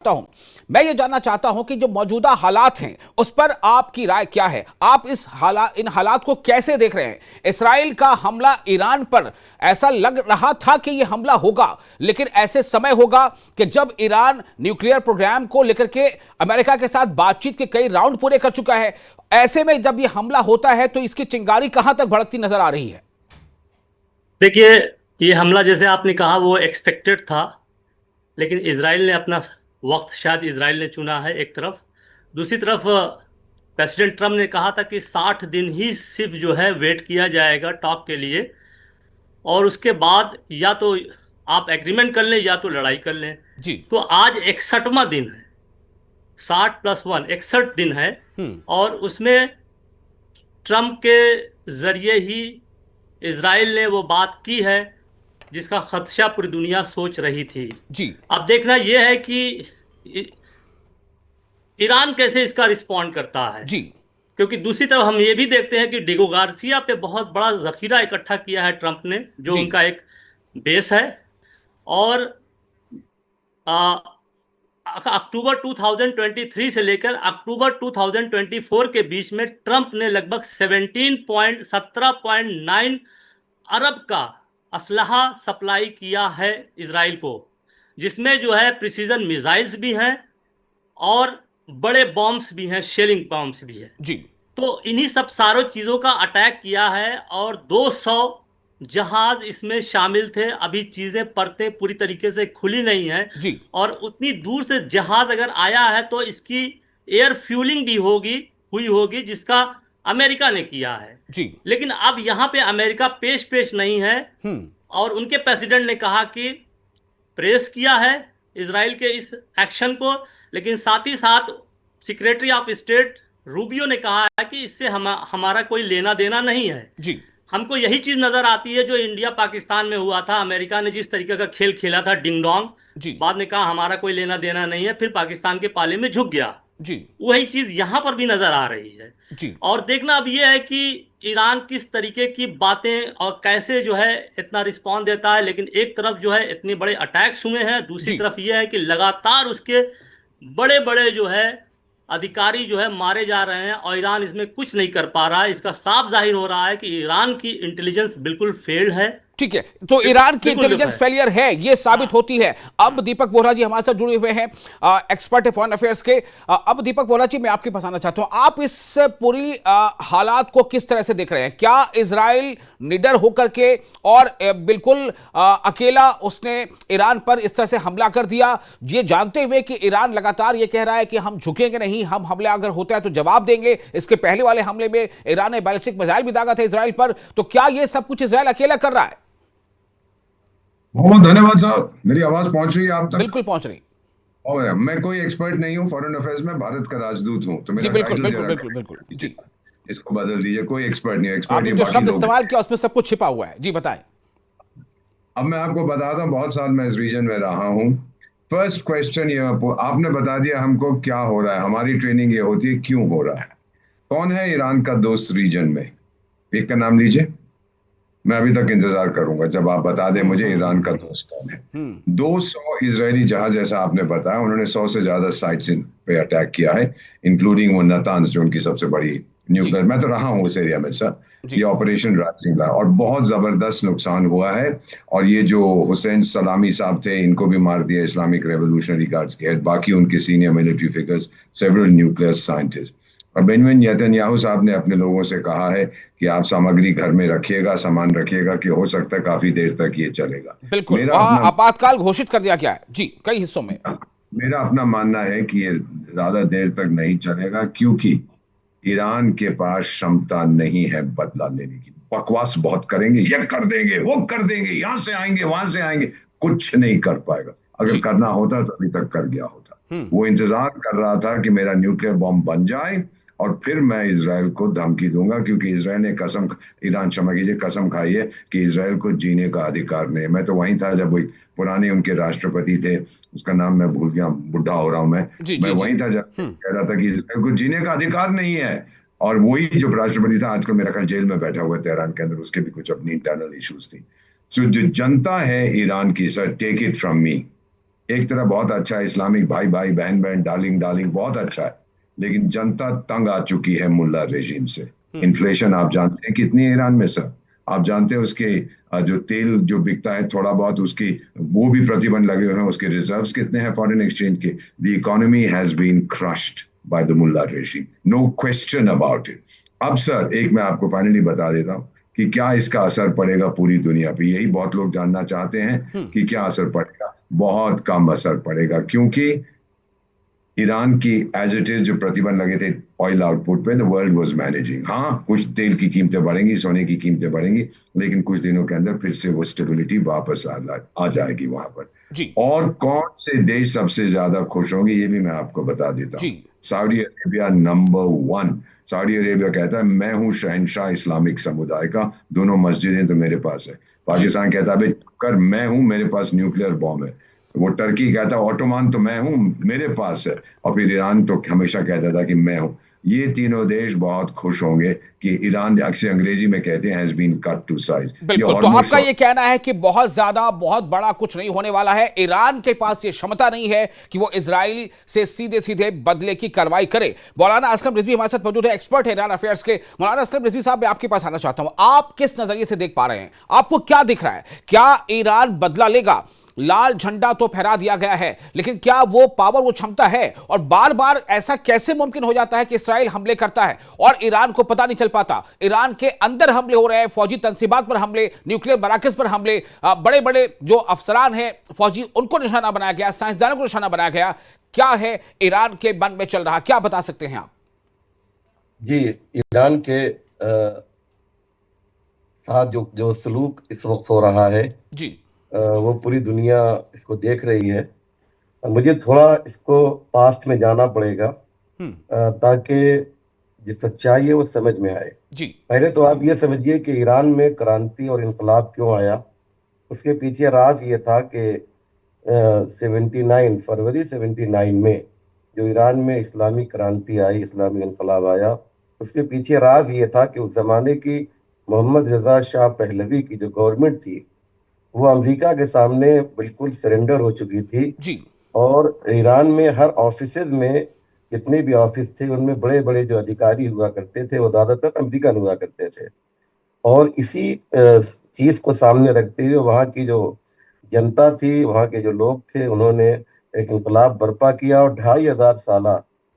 हूं। मैं ये जानना चाहता हूं कि जो मौजूदा हालात हैं उस पर आपकी राय क्या है। आप इन हालात को कैसे देख रहे हैं। इस्राइल का हमला ईरान पर ऐसा लग रहा था कि ये हमला होगा, लेकिन ऐसे समय होगा कि जब ईरान न्यूक्लियर प्रोग्राम को लेकर के अमेरिका के साथ बातचीत के कई राउंड पूरे कर चुका है। ऐसे में जब ये हमला होता है तो इसकी चिंगारी कहां तक भड़कती नजर आ रही है। देखिए, ये हमला जैसे आपने कहा वो एक्सपेक्टेड था, लेकिन इजराइल ने अपना वक्त शायद इजराइल ने चुना है एक तरफ। दूसरी तरफ प्रेसिडेंट ट्रम्प ने कहा था कि 60 दिन ही सिर्फ जो है वेट किया जाएगा टॉक के लिए, और उसके बाद या तो आप एग्रीमेंट कर लें या तो लड़ाई कर लें। जी। तो आज 61वां दिन है, 60 + 1 61 दिन है, और उसमें ट्रम्प के जरिए ही इजराइल ने वो बात की है जिसका खदशा पूरी दुनिया सोच रही थी। जी। अब देखना यह है कि ईरान कैसे इसका रिस्पॉन्ड करता है। जी। क्योंकि दूसरी तरफ हम ये भी देखते हैं कि डिगो गार्सिया पे बहुत बड़ा जखीरा इकट्ठा किया है ट्रंप ने, जो जी। उनका एक बेस है। और अक्टूबर 2023 से लेकर अक्टूबर 2024 के बीच में ट्रंप ने लगभग 17.9 अरब का असलहा सप्लाई किया है इसराइल को, जिसमें जो है प्रिसीजन मिसाइल्स भी हैं और बड़े बॉम्ब्स भी हैं, शेलिंग बॉम्ब्स भी हैं। जी। तो इन्हीं सब सारों चीज़ों का अटैक किया है, और 200 जहाज इसमें शामिल थे। अभी चीज़ें परतें पूरी तरीके से खुली नहीं हैं, जी। और उतनी दूर से जहाज अगर आया है तो इसकी एयर फ्यूलिंग भी हुई होगी जिसका अमेरिका ने किया है। जी। लेकिन अब यहाँ पे अमेरिका पेश नहीं है, और उनके प्रेसिडेंट ने कहा कि प्रेस किया है इजराइल के इस एक्शन को, लेकिन साथ ही साथ सेक्रेटरी ऑफ स्टेट रूबियो ने कहा है कि इससे हमारा कोई लेना देना नहीं है। जी। हमको यही चीज नजर आती है जो इंडिया पाकिस्तान में हुआ था। अमेरिका ने जिस तरीके का खेल खेला था डिंग डोंग, जी। बाद में कहा हमारा कोई लेना देना नहीं है, फिर पाकिस्तान के पाले में झुक गया। जी। वही चीज यहां पर भी नजर आ रही है। जी। और देखना अब यह है कि ईरान किस तरीके की बातें और कैसे जो है इतना रिस्पॉन्स देता है। लेकिन एक तरफ जो है इतने बड़े अटैक्स हुए हैं, दूसरी तरफ यह है कि लगातार उसके बड़े बड़े जो है अधिकारी जो है मारे जा रहे हैं, और ईरान इसमें कुछ नहीं कर पा रहा है। इसका साफ जाहिर हो रहा है कि ईरान की इंटेलिजेंस बिल्कुल फेल्ड है। ठीक है, तो ईरान की इंटेलिजेंस फेलियर है ये साबित होती है। अब दीपक बोहरा जी हमारे साथ जुड़े हुए हैं, एक्सपर्ट है फॉरेन अफेयर्स के। अब दीपक बोहरा जी, मैं आपके पास आना चाहता हूं, आप इस पूरी हालात को किस तरह से देख रहे हैं। क्या इजराइल निडर होकर के और बिल्कुल अकेला उसने ईरान पर इस तरह से हमला कर दिया, ये जानते हुए कि ईरान लगातार ये कह रहा है कि हम झुकेंगे नहीं, हम हमले अगर होता है तो जवाब देंगे। इसके पहले वाले हमले में ईरान ने बैलिस्टिक मिसाइल भी दागा था इजराइल पर। तो क्या ये सब कुछ इजराइल अकेला कर रहा है। बहुत धन्यवाद साहब। मेरी आवाज पहुंच रही है आप तक? बिल्कुल पहुंच रही। और मैं कोई एक्सपर्ट नहीं हूं फॉरेन अफेयर्स में, भारत का राजदूत हूं। तो मेरा बिल्कुल टाइटल बिल्कुल बिल्कुल बिल्कुल जी। इसको बदल दीजिए, कोई एक्सपर्ट नहीं है। एक्सपर्ट आपने ये जो बाकी शब्द लोग। इस्तेमाल किया उसमें सब कुछ छिपा हुआ है। जी बताएं। अब मैं आपको बताता हूं, बहुत साल मैं इस रीजन में रहा हूं। फर्स्ट क्वेश्चन ये आपने बता दिया हमको क्या हो रहा है। हमारी ट्रेनिंग ये होती है क्यों हो रहा है। कौन है ईरान का दोस्त रीजन में, एक का नाम लीजिए। मैं अभी तक इंतजार करूंगा जब आप बता दें मुझे ईरान का दोस्त कौन है। 200 इजरायली जहाज, जैसा आपने बताया, उन्होंने 100 से ज्यादा साइट्स पे अटैक किया है, इंक्लूडिंग वो नातान्स जो उनकी सबसे बड़ी न्यूक्लियर। मैं तो रहा हूँ उस एरिया में सर। ये ऑपरेशन रासिंग, और बहुत जबरदस्त नुकसान हुआ है। और ये जो हुसैन सलामी साहब थे, इनको भी मार दिया, इस्लामिक रेवोल्यूशनरी गार्ड्स के हेड, बाकी उनके senior military figures, several nuclear scientist. और बेंजामिन नेतन्याहू साहब ने अपने लोगों से कहा है कि आप सामग्री घर में रखिएगा, सामान रखिएगा, कि हो सकता है काफी देर तक ये चलेगा। बिल्कुल, वहां आपातकाल घोषित कर दिया गया है जी कई हिस्सों में। मेरा अपना मानना है कि ये ज्यादा देर तक नहीं चलेगा, क्योंकि ईरान के पास क्षमता नहीं है बदला लेने की। बकवास बहुत करेंगे, ये कर देंगे, वो कर देंगे, यहां से आएंगे, वहां से आएंगे, कुछ नहीं कर पाएगा। अगर करना होता तो अभी तक कर गया होता। वो इंतजार कर रहा था कि मेरा न्यूक्लियर बॉम्ब बन जाए और फिर मैं इजराइल को धमकी दूंगा, क्योंकि इजराइल ने ईरान क्षमा कीजिए, कसम खाई है कि इजराइल को जीने का अधिकार नहीं है। मैं तो वहीं था जब पुराने उनके राष्ट्रपति थे, उसका नाम मैं भूल गया, बुढ़ा हो रहा हूं मैं वहीं था जब कह रहा था कि इजराइल को जीने का अधिकार नहीं है। और वही जो राष्ट्रपति था आजकल मेरा ख्याल जेल में बैठा हुआ है तेहरान के अंदर, उसके भी कुछ अपनी इंटरनल इश्यूज थी। सो जो जनता है ईरान की, sir take it from me, एक तरह बहुत अच्छा है, इस्लामिक भाई भाई बहन बहन डार्लिंग डार्लिंग बहुत अच्छा है, लेकिन जनता तंग आ चुकी है मुल्ला रेजिम से। इन्फ्लेशन आप जानते हैं कितनी है ईरान में सर? आप जानते हैं उसके जो तेल जो बिकता है थोड़ा बहुत, उसकी वो भी प्रतिबंध लगे हुए हैं, उसके रिजर्व्स कितने हैं फॉरेन एक्सचेंज के। The economy has been crushed by the mullah regime, no question about it. अब सर एक मैं आपको फाइनली बता देता हूँ कि क्या इसका असर पड़ेगा पूरी दुनिया पे, यही बहुत लोग जानना चाहते हैं कि क्या असर पड़ेगा। बहुत कम असर पड़ेगा, क्योंकि ईरान की एज इट इज जो प्रतिबंध लगे थे ऑयल आउटपुट पे, द वर्ल्ड वाज मैनेजिंग। हाँ, कुछ तेल की कीमतें बढ़ेंगी, सोने की कीमतें बढ़ेंगी, लेकिन कुछ दिनों के अंदर फिर से वो स्टेबिलिटी वापस आ जाएगी वहां पर। जी और कौन से देश सबसे ज्यादा खुश होंगे ये भी मैं आपको बता देता जी हूँ। Saudi Arabia number 1। Saudi Arabia कहता है मैं हूँ शहंशाह इस्लामिक समुदाय का, दोनों मस्जिदें तो मेरे पास है। जी पाकिस्तान कहता है कर मैं हूँ, मेरे पास न्यूक्लियर बॉम्ब है। वो टर्की कहता है ऑटोमान तो मैं हूं, मेरे पास है। और फिर ईरान तो हमेशा कहता था कि मैं हूं। ये तीनों देश बहुत खुश होंगे कि ईरान, अक्सर अंग्रेजी में कहते हैं, has been cut to size. ये बिल्कुल। तो ऑलमोस्ट आपका ये कहना है कि बहुत ज्यादा बहुत बड़ा कुछ नहीं होने वाला है, ईरान के पास ये क्षमता नहीं है कि वो इजराइल से सीधे सीधे बदले की कार्रवाई करे। मौलाना असलम रिजवी हमारे साथ मौजूद है, एक्सपर्ट है ईरान अफेयर्स के। मौलाना असलम रिजवी साहब, मैं आपके पास आना चाहता हूं, आप किस नजरिए से देख पा रहे हैं, आपको क्या दिख रहा है? क्या ईरान बदला लेगा? लाल झंडा तो फहरा दिया गया है, लेकिन क्या वो पावर, वो क्षमता है? और बार बार ऐसा कैसे मुमकिन हो जाता है कि इस्राइल हमले करता है और ईरान को पता नहीं चल पाता? ईरान के अंदर हमले हो रहे हैं, फौजी तंसीबात पर हमले, न्यूक्लियर मराकज पर हमले, बड़े बड़े जो अफसरान हैं फौजी उनको निशाना बनाया गया, साइंसदानों को निशाना बनाया गया। क्या है ईरान के मन में चल रहा, क्या बता सकते हैं आप? जी, ईरान के साथ जो जो सलूक इस वक्त हो रहा है, जी वो पूरी दुनिया इसको देख रही है। मुझे थोड़ा इसको पास्ट में जाना पड़ेगा, ताकि जो सच्चाई है वो समझ में आए। जी पहले तो आप ये समझिए कि ईरान में क्रांति और इनकलाब क्यों आया। उसके पीछे राज ये था कि 79 फरवरी 79 में जो ईरान में इस्लामी क्रांति आई, इस्लामी इनकलाब आया, उसके पीछे राज ये था कि उस जमाने की मोहम्मद रजा शाह पहलवी की जो गवर्नमेंट थी, वो अमेरिका के सामने बिल्कुल सरेंडर हो चुकी थी। जी और ईरान में हर ऑफिसेज में, जितने भी ऑफिस थे, उनमें बड़े बड़े जो अधिकारी हुआ करते थे वो ज़्यादातर अमेरिकन हुआ करते थे। और इसी चीज को सामने रखते हुए वहाँ की जो जनता थी, वहाँ के जो लोग थे, उन्होंने एक इंकलाब बर्पा किया और 2500 साला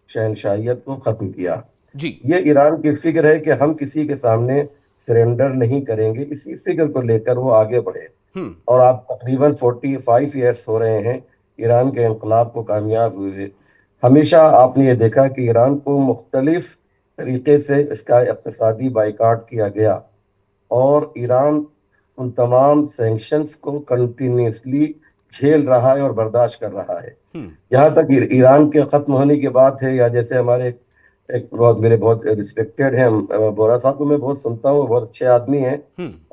शहनशाहियत को खत्म किया। जी ये ईरान की फिक्र है कि हम किसी के सामने सरेंडर नहीं करेंगे। इसी फिक्र को लेकर वो आगे बढ़े। हम्म और आप तकरीबन 45 ईयर्स हो रहे हैं ईरान के इंकलाब को कामयाब हुए। हमेशा आपने ये देखा कि ईरान को मुख्तलिफ तरीके से इसका इक़्तिसादी बाइकाट किया गया और ईरान उन तमाम सैंक्शंस को कंटिन्यूसली झेल रहा है और बर्दाश्त कर रहा है। हम्म यहाँ तक ईरान के ख़त्म होने की बात है, या जैसे हमारे एक मेरे बहुत रिस्पेक्टेड हैं बोरा साहब को मैं बहुत सुनता हूँ, बहुत अच्छे आदमी हैं,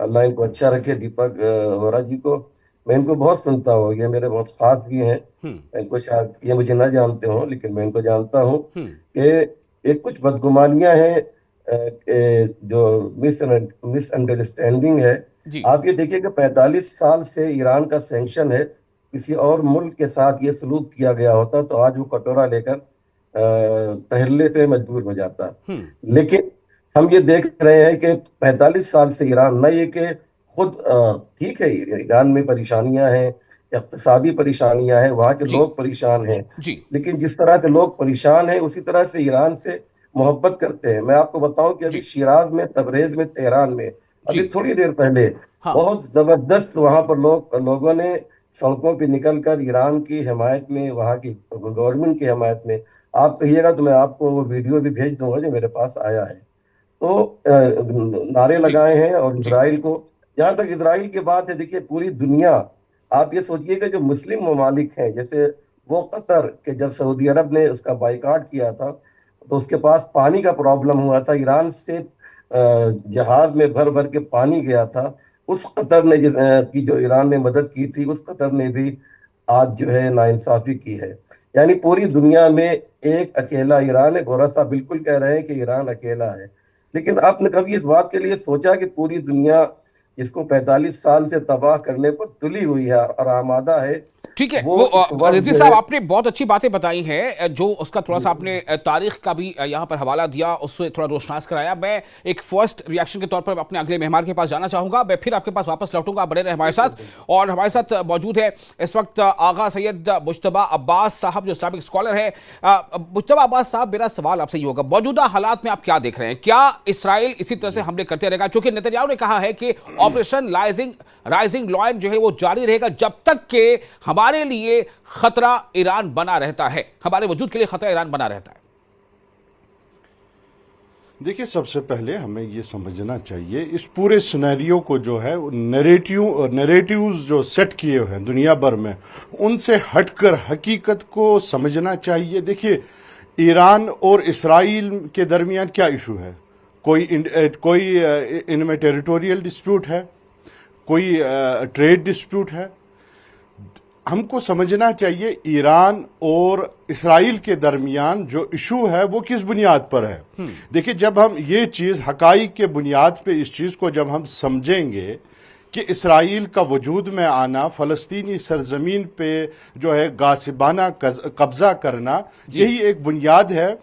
अल्लाह इनको अच्छा रखे, दीपक वोरा जी को मैं इनको बहुत सुनता हूँ, ये मेरे बहुत खास भी हैं। इनको शायद ये मुझे ना जानते हो, लेकिन मैं इनको जानता हूँ कि एक कुछ बदगुमानियां हैं, जो मिसअंडरस्टैंडिंग है। जी आप ये देखिए कि 45 साल से ईरान का सैंक्शन है। किसी और मुल्क के साथ ये सलूक किया गया होता तो आज वो कटोरा लेकर टहलने पे मजबूर हो जाता। लेकिन हम ये देख रहे हैं कि 45 साल से ईरान, न ये कि खुद ठीक है ईरान में परेशानियां हैं, इक़्तिसादी परेशानियां हैं, वहाँ के जी लोग परेशान हैं, जी लेकिन जिस तरह के लोग परेशान हैं उसी तरह से ईरान से मोहब्बत करते हैं। मैं आपको बताऊं कि अभी जी शिराज में, तबरेज में, तेहरान में जी अभी थोड़ी देर पहले हाँ बहुत जबरदस्त वहां पर लोगों ने सड़कों पे निकलकर ईरान की हिमायत में, वहां की गवर्नमेंट की हिमायत में, आप कहिएगा तो मैं आपको वो वीडियो भी भेज दूंगा जो मेरे पास आया है, तो नारे जी लगाए हैं। और जी इसराइल को, जहां तक इसराइल की बात है, देखिए पूरी दुनिया, आप ये सोचिएगा जो मुस्लिम ममालिक हैं, जैसे वो कतर के, जब सऊदी अरब ने उसका बाइकाट किया था तो उसके पास पानी का प्रॉब्लम हुआ था, ईरान से जहाज में भर भर के पानी गया था। उस कतर ने की जो ईरान ने मदद की थी, उस कतर ने भी आज जो है नाइंसाफी की है। यानी पूरी दुनिया में एक अकेला ईरान है। गोरा साहब बिल्कुल कह रहे हैं कि ईरान अकेला है, लेकिन आपने कभी इस बात के लिए सोचा कि पूरी दुनिया इसको 45 साल से तबाह करने पर तुली हुई है और आमादा है ठीक है, वो वो इस वक्त रिजवी जो साहब है, आपने बहुत अच्छी बातें बताई हैं, जो उसका थोड़ा सा आपने तारीख का भी यहाँ पर हवाला दिया, उससे थोड़ा रोशनास कराया। मैं एक फर्स्ट रिएक्शन के तौर पर अपने अगले मेहमान के पास जाना चाहूंगा, मैं फिर आपके पास वापस लौटूंगा, बने रहे हमारे साथ। और हमारे साथ मौजूद है इस वक्त आगा सैयद मुज्तबा अब्बास साहब, जो इस्लामिक स्कॉलर है। मुज्तबा अब्बास साहब, मेरा सवाल आपसे ये होगा, मौजूदा हालात में आप क्या देख रहे हैं? क्या इसराइल इसी तरह से हमले करते रहेगा? क्योंकि नेतन्याहू ने कहा है कि ऑपरेशन राइजिंग लॉयन जो है वो जारी रहेगा जब तक कि हमारे लिए खतरा ईरान बना रहता है, हमारे वजूद के लिए खतरा ईरान बना रहता है। देखिए, सबसे पहले हमें ये समझना चाहिए इस पूरे सिनेरियो को जो है नैरेटिव्स जो सेट किए हुए हैं दुनिया भर में, उनसे हटकर हकीकत को समझना चाहिए। देखिए, ईरान और इसराइल के दरमियान क्या इशू है? कोई इनमें टेरिटोरियल डिस्प्यूट है, कोई ट्रेड डिस्प्यूट है? हमको समझना चाहिए ईरान और इसराइल के दरमियान जो इशू है वो किस बुनियाद पर है। देखिए, जब हम ये चीज़ हकाइक के बुनियाद पे इस चीज़ को जब हम समझेंगे कि इसराइल का वजूद में आना, फ़लस्तीनी सरजमीन पे जो है गासिबाना कब्ज़ा करना, यही एक बुनियाद है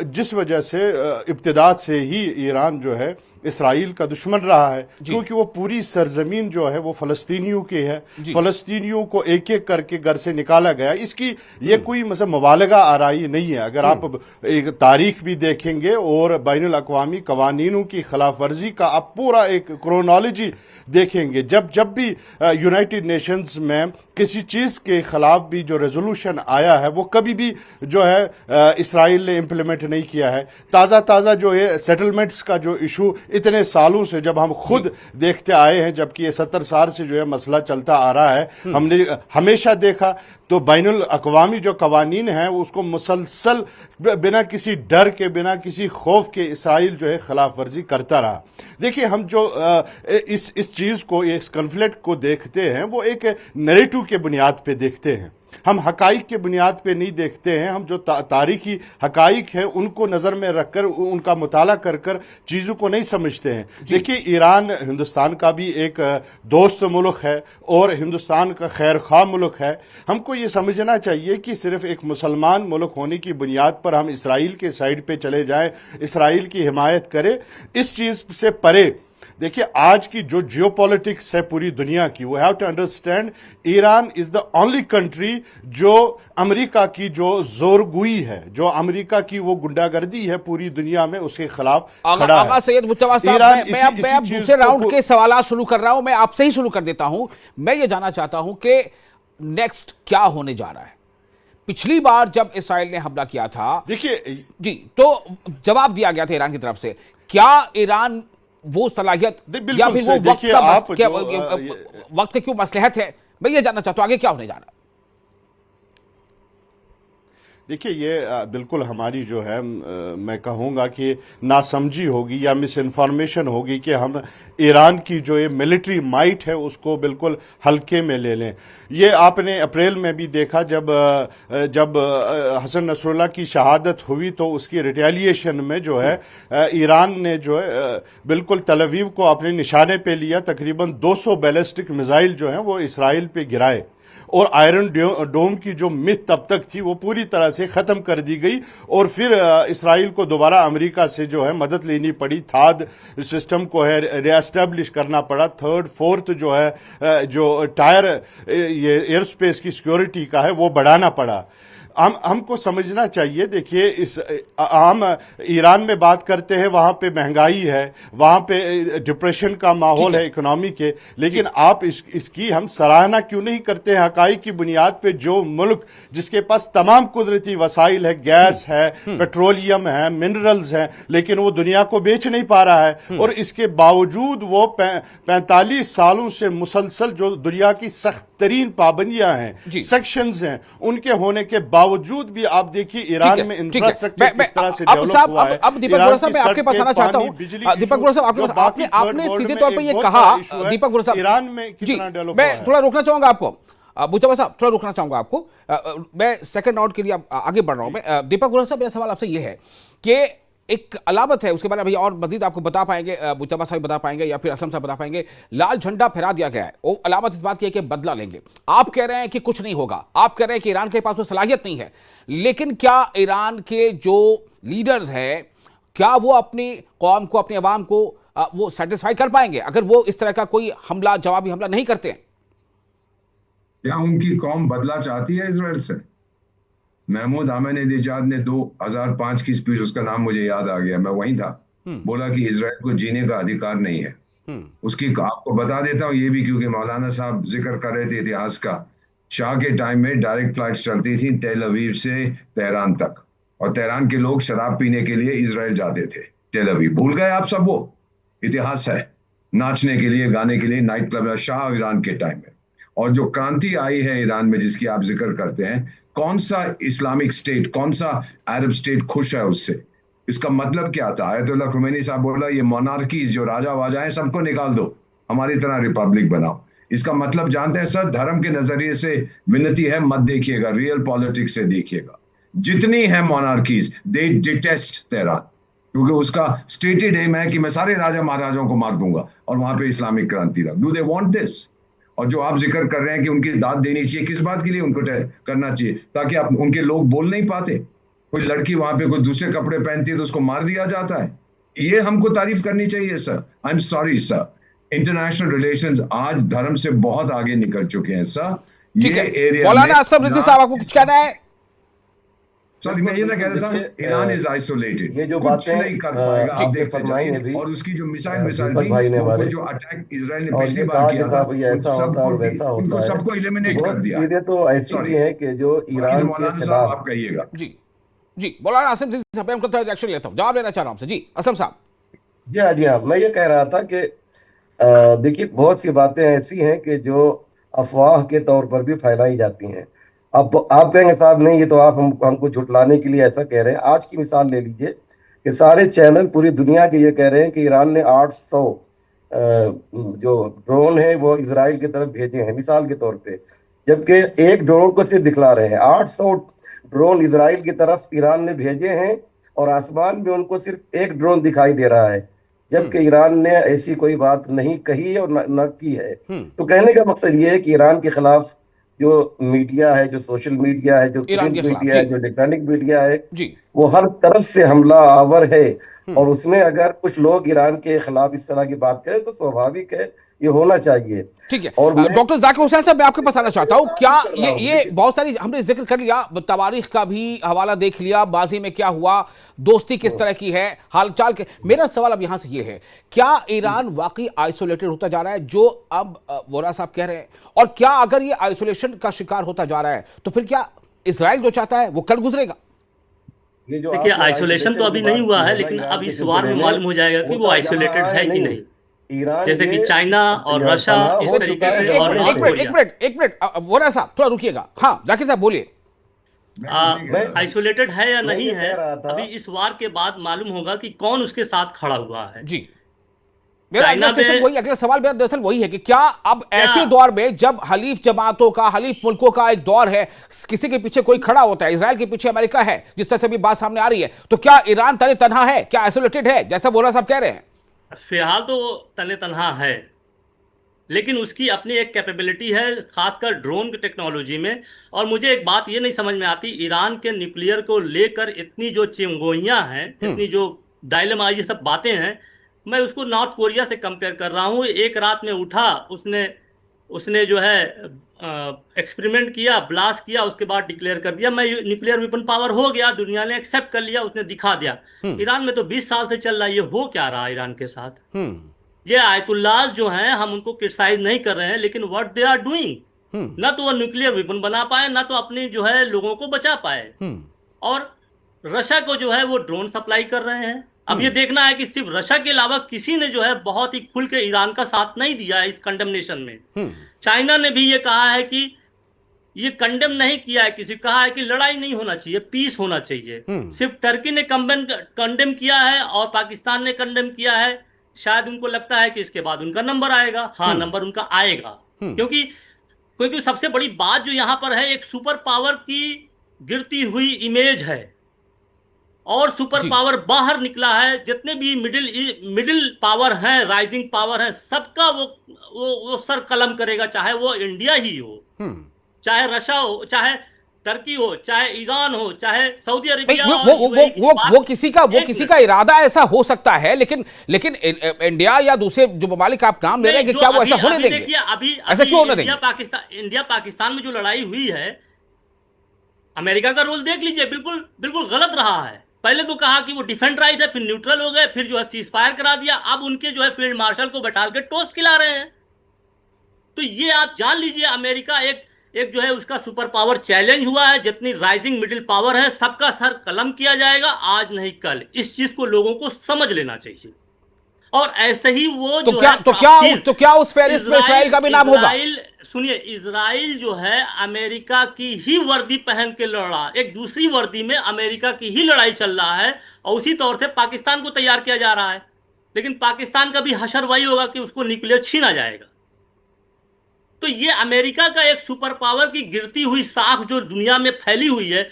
जिस वजह से इब्तिदा से ही ईरान जो है इसराइल का दुश्मन रहा है, क्योंकि वो पूरी सरजमीन जो है वो फ़लस्तीनियों की है। फ़लस्तीनियों को एक एक करके घर से निकाला गया। इसकी ये कोई मतलब मुबालगा आराई नहीं है। अगर आप एक तारीख भी देखेंगे और बैनुल अक़वामी कवानीनों की खिलाफ वर्जी का आप पूरा एक क्रोनोलॉजी देखेंगे, जब भी यूनाइटेड नेशंस में किसी चीज़ के खिलाफ भी जो रेजोल्यूशन आया है वो कभी भी जो है इसराइल ने इम्प्लीमेंट नहीं किया है। ताज़ा जो है सेटलमेंट्स का जो इशू इतने सालों से जब हम खुद देखते आए हैं, जबकि ये 70 साल से जो है मसला चलता आ रहा है, हमने हमेशा देखा तो बैनुल अक़वामी जो कवानीन हैं उसको मुसलसल बिना किसी डर के, बिना किसी खौफ के इसराइल जो है खिलाफ वर्जी करता रहा। देखिए, हम जो इस चीज़ को, इस कन्फ्लिक्ट को देखते हैं वो एक नैरेटिव के बुनियाद पे देखते हैं। हम हकाइक के बुनियाद पे नहीं देखते हैं। हम जो तारीखी हकाइक हैं उनको नज़र में रखकर, उनका मुताला कर कर चीज़ों को नहीं समझते हैं। देखिए, ईरान हिंदुस्तान का भी एक दोस्त मुल्क है और हिंदुस्तान का खैर ख्वाह मुल्क है। हमको ये समझना चाहिए कि सिर्फ एक मुसलमान मुल्क होने की बुनियाद पर हम इसराइल के साइड पे चले जाएं, इसराइल की हिमायत करें, इस चीज़ से परे। देखिए, आज की जो जियोपॉलिटिक्स है पूरी दुनिया की, we have to understand Iran is the only country जो अमेरिका की जो जोरगुई है, जो अमेरिका की वो गुंडागर्दी है पूरी दुनिया में, उसके खिलाफ खड़ा है। सैयद मुज्तबा साहब, मैं अब दूसरे राउंड के सवाल शुरू कर रहा हूं, मैं आपसे ही शुरू कर देता हूं। मैं ये जानना चाहता हूं कि नेक्स्ट क्या होने जा रहा है। पिछली बार जब इसराइल ने हमला किया था, देखिए जी, तो जवाब दिया गया था ईरान की तरफ से। क्या ईरान वो सलाहियत या फिर वो वक्त की क्यों मसलहत है? मैं ये जानना चाहता हूं आगे क्या होने जा रहा है। देखिए, ये बिल्कुल हमारी जो है मैं कहूँगा कि नासमझी होगी या मिस इन्फॉर्मेशन होगी कि हम ईरान की जो ये मिलिट्री माइट है उसको बिल्कुल हल्के में ले लें। ये आपने अप्रैल में भी देखा, जब हसन नसरुल्लाह की शहादत हुई तो उसकी रिटेलिएशन में जो है ईरान ने जो है बिल्कुल तल अवीव को अपने निशाने पे लिया। तकरीबन 200 बैलिस्टिक मिसाइल जो हैं वो इसराइल पे गिराए और आयरन डोम की जो मिथ तब तक थी वो पूरी तरह से ख़त्म कर दी गई। और फिर इसराइल को दोबारा अमेरिका से जो है मदद लेनी पड़ी, थाद सिस्टम को है रीएस्टैब्लिश करना पड़ा। थर्ड फोर्थ जो है जो टायर ये एयर स्पेस की सिक्योरिटी का है वो बढ़ाना पड़ा। हमको समझना चाहिए। देखिए, इस हम ईरान में बात करते हैं, वहाँ पे महंगाई है, वहाँ पे डिप्रेशन का माहौल है इकोनॉमी के, लेकिन आप इसकी हम सराहना क्यों नहीं करते हैं? हकाइक की बुनियाद पे जो मुल्क जिसके पास तमाम कुदरती वसाइल है, गैस है, पेट्रोलियम है, मिनरल्स हैं, लेकिन वो दुनिया को बेच नहीं पा रहा है, और इसके बावजूद वो 45 सालों से मुसलसल जो दुनिया की सख्त तरीन पाबंदियां हैं, सेक्शंस हैं, उनके होने के बावजूद भी आप देखिए ईरान में इंफ्रास्ट्रक्चर किस तरह से डेवलप हुआ है। अब दीपक गुरु साहब, मैं आपके पास आना चाहता हूं। दीपक गुरु साहब, आपने सीधे तौर पे ये कहा, दीपक गुरु साहब, ईरान में कितना डेवलप हुआ है। मैं थोड़ा रोकना चाहूंगा आपको, मुज्तबा साहब, थोड़ा रोकना चाहूंगा आपको। मैं सेकंड राउंड के लिए आगे बढ़ रहा हूं। मैं दीपक गुरु साहब, मेरा सवाल आपसे ये है कि एक अलामत है, उसके बारे में भैया और मजीद आपको बता पाएंगे, मुज्तबा साहब बता पाएंगे या फिर असलम साहब बता पाएंगे। लाल झंडा फहरा दिया गया है, वो अलामत इस बात की है कि बदला लेंगे। आप कह रहे हैं कि कुछ नहीं होगा, आप कह रहे हैं कि ईरान के पास वो सलाहियत नहीं है, लेकिन क्या ईरान के जो लीडर्स हैं क्या वो अपनी कौम को, अपनी अवाम को वो सेटिस्फाई कर पाएंगे अगर वो इस तरह का कोई हमला, जवाबी हमला नहीं करते हैं? क्या उनकी कौम बदला चाहती है इसराइल से? महमूद अहमदीनेजाद ने 2005 की स्पीच, उसका नाम मुझे याद आ गया, मैं वहीं था, बोला कि इसराइल को जीने का अधिकार नहीं है। उसकी आपको बता देता हूँ ये भी, क्योंकि मौलाना साहब जिक्र कर रहे थे इतिहास का। शाह के टाइम में डायरेक्ट फ्लाइट चलती थी तेल अवीव से तेहरान तक, और तेहरान के लोग शराब पीने के लिए इसराइल जाते थे तेल अवीव। भूल गए आप सब? वो इतिहास है, नाचने के लिए, गाने के लिए, नाइट क्लब है, शाह ईरान के टाइम में। और जो क्रांति आई है ईरान में जिसकी आप जिक्र करते हैं, कौन सा इस्लामिक स्टेट, कौन सा अरब स्टेट खुश है उससे? इसका मतलब क्या था? आयतुल्लाह खुमैनी साहब बोला ये मोनार्कीज, जो राजा वाजा हैं, सबको निकाल दो, हमारी तरह रिपब्लिक बनाओ। इसका मतलब जानते हैं सर? धर्म के नजरिए से विनती है, मत देखिएगा, रियल पॉलिटिक्स से देखिएगा। जितनी है मोनार्कीज, दे डिटेस्ट तेहरान, क्योंकि उसका स्टेटेड एम है कि मैं सारे राजा महाराजाओं को मार दूंगा और वहां पे इस्लामिक क्रांति ला। Do they want this? और जो आप जिक्र कर रहे हैं कि उनकी दाद देनी चाहिए, किस बात के लिए उनको करना चाहिए? ताकि आप उनके लोग बोल नहीं पाते। कोई लड़की वहां पे कोई दूसरे कपड़े पहनती है तो उसको मार दिया जाता है। ये हमको तारीफ करनी चाहिए sir? I am sorry sir, international relations आज धर्म से बहुत आगे निकल चुके हैं सर। ठीक ये है, एरिया मौलाना असद रिजवी साहब आपको कुछ कहना है? सर मैं ये ना कह रहा था, ईरान इज आइसोलेटेड, ये जो कुछ बातें नहीं कर पाएगा, आप देखते फरमाई है जाइए। भी और उसकी जो मिसाइल दीपक भाई ने थी, हमारे, उनको जो अटैक इजराइल ने और पिछली ये बार कहा किया कि था, साहब ये उन ऐसा होता है और सबको वैसा होता उनको है। सबको एलिमिनेट बहुत कर सी दिया। चीजें तो ऐसी भी हैं कि जो ईरान के मौलाना साहब खिलाफ। आप कहिएगा। जी जी, मौलाना आसिम साहब, मैं उनका रिएक्शन लेता हूं, जवाब लेना चाह रहा हूं आपसे। जी असलम साहब। जी हाँ, मैं ये कह रहा था कि देखिए बहुत सी बातें ऐसी हैं कि जो अफवाह के तौर पर भी फैलाई जाती हैं। अब आप कहेंगे साहब नहीं, ये तो आप हमको झुटलाने के लिए ऐसा कह रहे हैं। आज की मिसाल ले लीजिए कि सारे चैनल पूरी दुनिया के ये कह रहे हैं कि ईरान ने 800 जो ड्रोन है वो इजराइल की तरफ भेजे हैं, मिसाल के तौर पे, जबकि एक ड्रोन को सिर्फ दिखला रहे हैं। 800 ड्रोन इजराइल की तरफ ईरान ने भेजे हैं और आसमान में उनको सिर्फ एक ड्रोन दिखाई दे रहा है, जबकि ईरान ने ऐसी कोई बात नहीं कही और न की है। तो कहने का मकसद ये है कि ईरान के खिलाफ जो मीडिया है, जो सोशल मीडिया है, जो प्रिंट मीडिया है, जो इलेक्ट्रॉनिक मीडिया है, वो हर तरफ से हमला आवर है। और उसमें अगर कुछ लोग ईरान के खिलाफ इस तरह की बात करें तो स्वाभाविक है, ये होना चाहिए। ठीक है, और डॉक्टर जाकिर हुसैन साहब, मैं आपके पास आना चाहता हूं। क्या ये बहुत सारी हमने जिक्र कर लिया, तवारीख का भी हवाला देख लिया, माजी में क्या हुआ, दोस्ती किस तरह की है, हालचाल के। मेरा सवाल अब यहां से ये है, क्या ईरान वाकई आइसोलेटेड होता जा रहा है जो अब वोरा साहब कह रहे हैं? और क्या अगर ये आइसोलेशन का शिकार होता जा रहा है तो फिर क्या इजराइल जो चाहता है वो कल गुजरेगा? देखिए, आइसोलेशन तो अभी नहीं हुआ है, लेकिन अब इस वार में मालूम हो जाएगा कि वो आइसोलेटेड है कि नहीं। ईरान जैसे कि चाइना और रशिया इस तरीके से, और नॉर्थ कोरिया। एक मिनट वोरा साहब थोड़ा रुकिएगा। हाँ जाकिर साहब बोलिए। आइसोलेटेड है या नहीं है, अभी इस वार के बाद मालूम होगा कि कौन उसके साथ खड़ा हुआ है। जी, मेरा अगला सवाल मेरा दरअसल वही है कि क्या अब ऐसे दौर में जब हलीफ जमातों का, हलीफ मुल्कों का एक दौर है, किसी के पीछे कोई खड़ा होता है, इजराइल के पीछे अमेरिका है, जिस तरह से भी बात सामने आ रही है, तो क्या ईरान तने तनहा है? क्या आइसोलेटेड है जैसा वोरा साहब कह रहे हैं? फिलहाल तो तने तनहा है, लेकिन उसकी अपनी एक कैपेबिलिटी है, खासकर ड्रोन की टेक्नोलॉजी में। और मुझे एक बात ये नहीं समझ में आती, ईरान के न्यूक्लियर को लेकर इतनी जो चिंगोइयां हैं, इतनी जो डायलेमा, ये सब बातें हैं, मैं उसको नॉर्थ कोरिया से कंपेयर कर रहा हूँ। एक रात में उठा, उसने जो है एक्सपेरिमेंट किया, ब्लास्ट किया, उसके बाद डिक्लेयर कर दिया मैं न्यूक्लियर वेपन पावर हो गया, दुनिया ने एक्सेप्ट कर लिया, उसने दिखा दिया। ईरान में तो 20 साल से चल रहा है। ये हो क्या रहा है ईरान के साथ? ये आयतुल्लाह जो हैं, हम उनको क्रिटिसाइज नहीं कर रहे हैं, लेकिन व्हाट दे आर डूइंग, ना तो वो न्यूक्लियर वेपन बना पाए, ना तो अपने जो है लोगों को बचा पाए। और रशिया को जो है वो ड्रोन सप्लाई कर रहे हैं। अब ये देखना है कि सिर्फ रशिया के अलावा किसी ने जो है बहुत ही खुल के ईरान का साथ नहीं दिया है इस कंडेमनेशन में। चाइना ने भी ये कहा है कि ये कंडेम नहीं किया है, किसी कहा है कि लड़ाई नहीं होना चाहिए, पीस होना चाहिए। सिर्फ टर्की ने कंडेम किया है और पाकिस्तान ने कंडेम किया है। शायद उनको लगता है कि इसके बाद उनका नंबर आएगा। हाँ, नंबर उनका आएगा, क्योंकि सबसे बड़ी बात जो यहां पर है, एक सुपर पावर की गिरती हुई इमेज है। और सुपर जी। पावर बाहर निकला है, जितने भी मिडिल पावर हैं, राइजिंग पावर है, सबका वो सर कलम करेगा, चाहे वो इंडिया ही हो, चाहे रशिया हो, चाहे टर्की हो, चाहे ईरान हो, चाहे सऊदी नहीं, अरेबिया वो और वो वो यूएई की वो बात। वो किसी का एक मिनट। इरादा ऐसा हो सकता है, लेकिन इंडिया या दूसरे जो ममालिक आप नाम ले रहे हैं कि नहीं, क्या जो वो ऐसा अभी होने अभी देंगे? देखिए, अभी ऐसा अभी क्यों होने देंगे? इंडिया पाकिस्तान में जो लड़ाई हुई है, अमेरिका का रोल देख लीजिए, बिल्कुल बिल्कुल गलत रहा है। पहले तो कहा कि वो डिफेंड राइट है, फिर न्यूट्रल हो गए, फिर जो है सीज फायर करा दिया, अब उनके जो है फील्ड मार्शल को बैठाल के टोस्ट खिला रहे हैं। तो ये आप जान लीजिए, अमेरिका एक जो है उसका सुपर पावर चैलेंज हुआ है, जितनी राइजिंग मिडिल पावर है सबका सर कलम किया जाएगा, आज नहीं कल। इस चीज को लोगों को समझ लेना चाहिए। और ऐसे ही वो तो जो क्या है तो क्या उस फहरिस्त में इसराइल का भी नाम होगा? सुनिए, इजराइल जो है अमेरिका की ही वर्दी पहन के लड़ रहा है, एक दूसरी वर्दी में अमेरिका की ही लड़ाई चल रहा है, और उसी तौर से पाकिस्तान को तैयार किया जा रहा है। लेकिन पाकिस्तान का भी हशर वही होगा कि उसको न्यूक्लियर छीना जाएगा। तो ये अमेरिका का एक सुपर पावर की गिरती हुई साख जो दुनिया में फैली हुई है,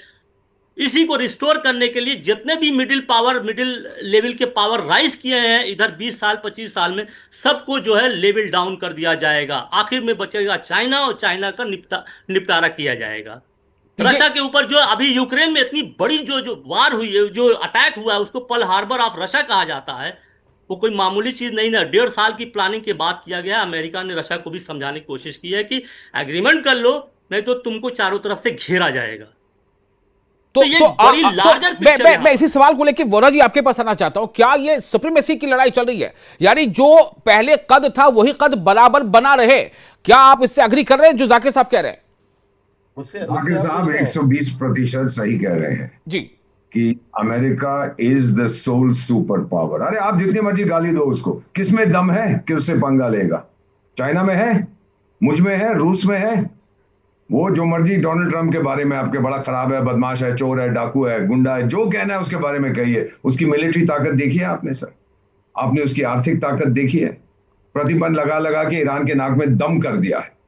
इसी को रिस्टोर करने के लिए जितने भी मिडिल लेवल के पावर राइज किए हैं इधर 20 साल 25 साल में, सबको जो है लेवल डाउन कर दिया जाएगा। आखिर में बचेगा चाइना, और चाइना का निपटारा किया जाएगा। रशिया के ऊपर जो अभी यूक्रेन में इतनी बड़ी जो वार हुई है, जो अटैक हुआ है, उसको पर्ल हार्बर ऑफ रशिया कहा जाता है। वो कोई मामूली चीज नहीं है। 1.5 साल की प्लानिंग के बाद किया गया। अमेरिका ने रशिया को भी समझाने की कोशिश की है कि एग्रीमेंट कर लो, नहीं तो तुमको चारों तरफ से घेरा जाएगा। तो ये बड़ी लार्जर पिक्चर है। मैं इसी सवाल को लेकर वोरा जी आपके पास आना चाहता हूं। क्या ये सुप्रीमेसी की लड़ाई चल रही है, यानी जो पहले कद था वही कद बराबर बना रहे? क्या आप इससे एग्री कर रहे हैं जो जाकिर साहब कह रहे हैं? जाकिर साहब 120% सही कह रहे हैं जी कि America is the sole super power. अरे आप जितनी मर्जी गाली दो उसको, किसमें दम है कि उससे पंगा लेगा? चाइना में है, मुझ में है, रूस में है। वो जो मर्जी डोनाल्ड ट्रंप के बारे में आपके बड़ा खराब है, बदमाश है, चोर है, डाकू है, गुंडा है, जो कहना है उसके बारे में कहिए। उसकी मिलिट्री ताकत देखी है आपने सर? आपने उसकी आर्थिक ताकत देखी है? प्रतिबंध लगा लगा के ईरान के नाक में दम कर दिया है,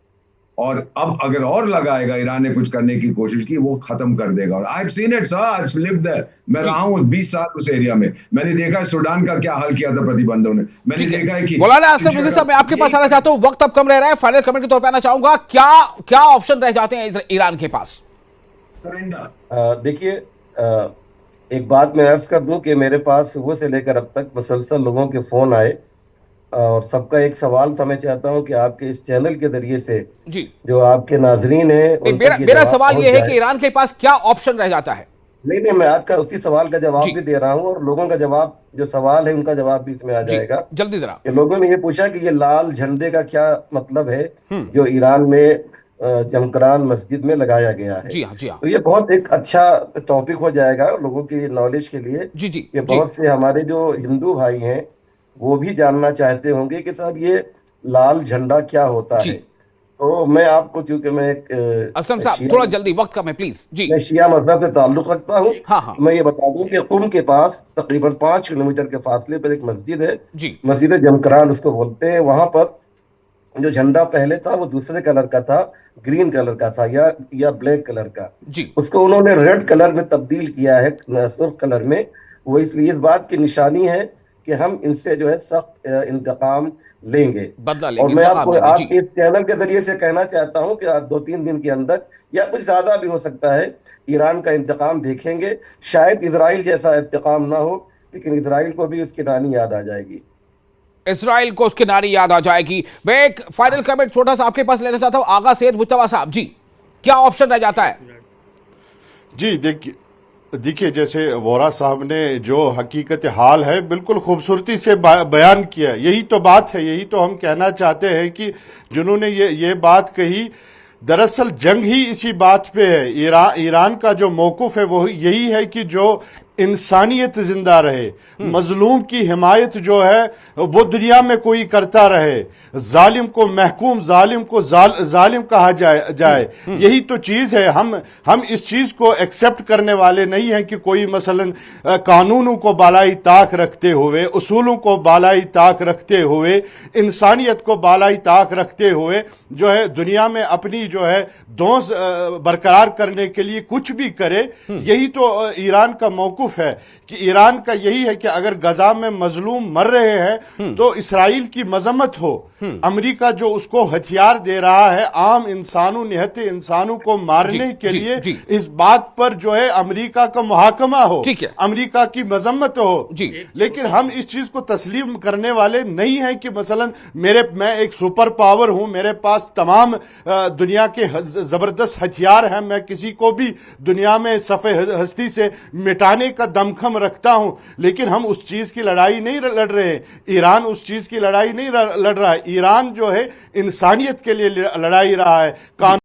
और अब अगर और लगाएगा, ईरान ने कुछ करने की कोशिश की, वो खत्म कर देगा। और I have seen it sir, I have lived there. मैं रहा हूं 20 साल उस एरिया में। मैंने देखा है सूडान का क्या हाल किया था प्रतिबंधों ने। मैंने देखा है कि मौलाना आसिफ रिजवी साहब, मैं आपके पास आना चाहता हूं, वक्त अब कम रह रहा है, फाइनल कमेंट के तौर पर आना चाहूंगा। क्या ऑप्शन रह जाते हैं ईरान के पास? सरेंडर। देखिए, एक बात मैं अर्ज कर दूं कि मेरे पास सुबह से लेकर अब तक मुसलसल लोगों के फोन आए, और सबका एक सवाल था। मैं चाहता हूं कि आपके इस चैनल के जरिए से जी जो आपके नाजरीन है, मेरा सवाल यह है कि ईरान के पास क्या ऑप्शन रह जाता है? नहीं, मैं आपका उसी सवाल का जवाब भी दे रहा हूं, और लोगों का जवाब, जो सवाल है उनका जवाब भी इसमें आ जाएगा। जल्दी जरा। लोगों ने ये पूछा कि ये लाल झंडे का क्या मतलब है जो ईरान में जमकरान मस्जिद में लगाया गया है। जी हाँ, जी हाँ। तो ये बहुत एक अच्छा टॉपिक हो जाएगा लोगों की नॉलेज के लिए। जी जी, ये बहुत से हमारे जो हिंदू भाई हैं वो भी जानना चाहते होंगे कि साहब ये लाल झंडा क्या होता है। तो मैं आपको, चूंकि मैं एक असलम साहब थोड़ा जल्दी, वक्त कम है प्लीज जी। मैं शिया मजहब से ताल्लुक रखता हूँ। हाँ। मैं ये बता दूं कि कुम के पास तकरीबन 5 किलोमीटर के फासले पर एक मस्जिद है जी, मस्जिद जमकरान उसको बोलते हैं। वहां पर जो झंडा पहले था वो दूसरे कलर का था, ग्रीन कलर का था या ब्लैक कलर का। जी, उसको उन्होंने रेड कलर में तब्दील किया है, सुर्ख कलर में। वो इसलिए इस बात की निशानी है कि हम इनसे जो है सख्त इंतकाम लेंगे, बदला लेंगे। और मैं आपको आपके इस चैनल के जरिए से कहना चाहता हूं कि आप 2-3 दिन के अंदर, या कुछ ज्यादा भी हो सकता है, ईरान का इंतकाम देखेंगे। शायद इजराइल जैसा इंतकाम ना हो, लेकिन इजराइल को भी उसकी नानी याद आ जाएगी। इसराइल को उसकी नारी याद आ जाएगी। मैं एक फाइनल कमेंट छोटा सा आपके पास लेना चाहता हूं। आगा सैयद मुज्तबा साहब जी, क्या ऑप्शन रह जाता है? जी देखिए, जैसे वोरा साहब ने जो हकीकत हाल है बिल्कुल खूबसूरती से बयान किया। यही तो बात है, यही तो हम कहना चाहते हैं कि जिन्होंने ये बात कही, दरअसल जंग ही इसी बात पे है। ईरान का जो मौक़िफ़ है वो यही है कि जो इंसानियत जिंदा रहे, मजलूम की हिमायत जो है वो दुनिया में कोई करता रहे, जालिम को महकूम, जालिम को जालिम कहा जाए। यही तो चीज है। हम इस चीज को एक्सेप्ट करने वाले नहीं हैं कि कोई मसलन कानूनों को बालाई ताक रखते हुए, उसूलों को बालाई ताक रखते हुए, इंसानियत को बालाई ताक रखते हुए जो है दुनिया में अपनी जो है दोस्त बरकरार करने के लिए कुछ भी करे। यही तो ईरान का मौक़िफ़ मौकुफ है कि ईरान का यही है कि अगर गजा में मजलूम मर रहे हैं तो इसराइल की मजम्मत हो। अमेरिका जो उसको हथियार दे रहा है आम इंसानों, निहत्ते इंसानों को मारने के लिए, इस बात पर जो है अमेरिका का मुहाकमा हो, अमेरिका की मजम्मत हो। लेकिन हम इस चीज को तस्लीम करने वाले नहीं हैं कि मसलन मैं एक सुपर पावर हूं, मेरे पास तमाम दुनिया के जबरदस्त हथियार हैं, मैं किसी को भी दुनिया में सफ़े हस्ती से मिटाने का दमखम रखता हूं। लेकिन हम उस चीज की लड़ाई नहीं लड़ रहे। ईरान उस चीज की लड़ाई नहीं लड़ रहा है। ईरान जो है इंसानियत के लिए लड़ाई रहा है।